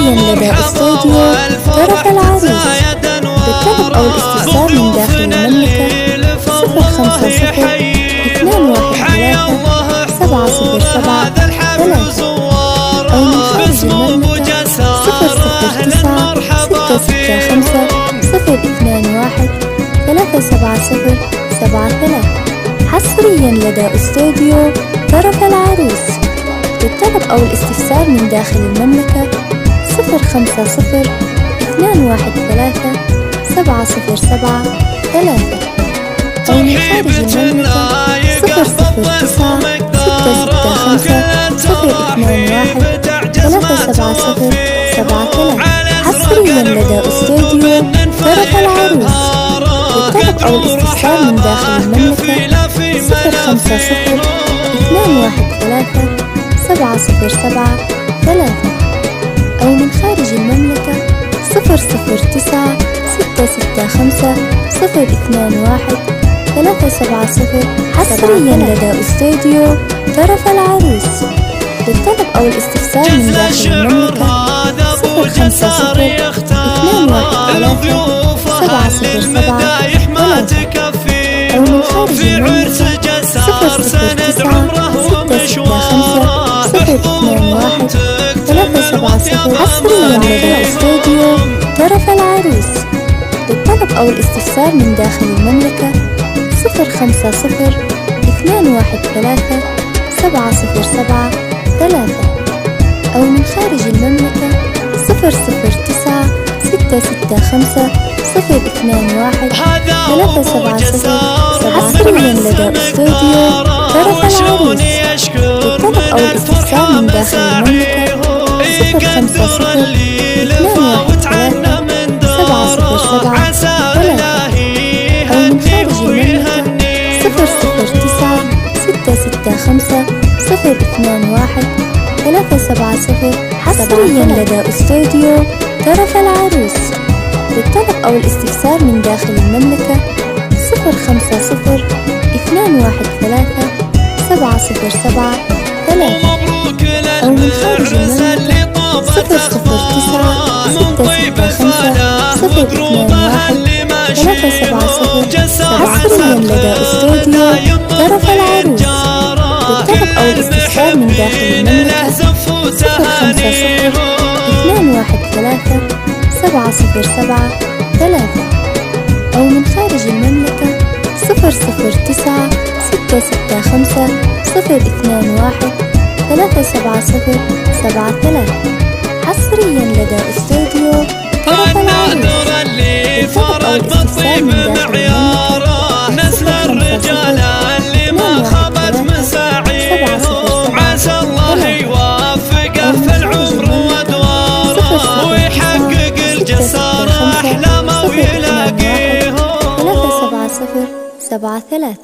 حصريا لدى استوديو طرف العروس للطلب أو الاستفسار من داخل المملكة 054-213-707-3 أو من خارج المملكة 009-665-021-370-73 حصريا لدى استوديو طرف العروس للطلب أو الاستفسار من داخل المملكة 050-213-707-3 أو من خارج المملكة 009-665-021-370-73 حصريا لدى استوديو طرف العروس للطلب أو الاستفسار من داخل المملكة 050-213-707-3 أو من خارج المملكة 009-665-021-370 حصريا لدى استوديو طرف العروس للطلب أو الاستفسار من داخل المملكة 050-213-707-3 أو من خارج المملكة 009-665-021-370 حصريا لدى استوديو طرف العروس للطلب أو الاستفسار من داخل المملكة 050-213-707-3 أو من خارج المملكة 009-665-021-370 حصريا لدى استوديو طرف العروس للطلب أو الاستفسار من داخل المملكة 050-213-707-3 أو من خارج المملكة 009-665-021-370 حصريا لدى استوديو طرف العروس للطلب أو الاستفسار من داخل المملكة 050-213-707-3 أو من خارج المملكة 009-665-021-370 حصريا لدى استوديو طرف العروس للطلب أو الاستفسار من داخل المملكة 050-213-707-3 أو من خارج المملكة 009-665-021-370-73 حصريا لدى استوديو طرف العروس للطلب أو الاستفسار من داخل نسل الرجال اللي ما خابت مساعيهم عسى الله يوفقه في العمر وادواره ويحقق الجسار أحلامه ويلاقيهم 370-73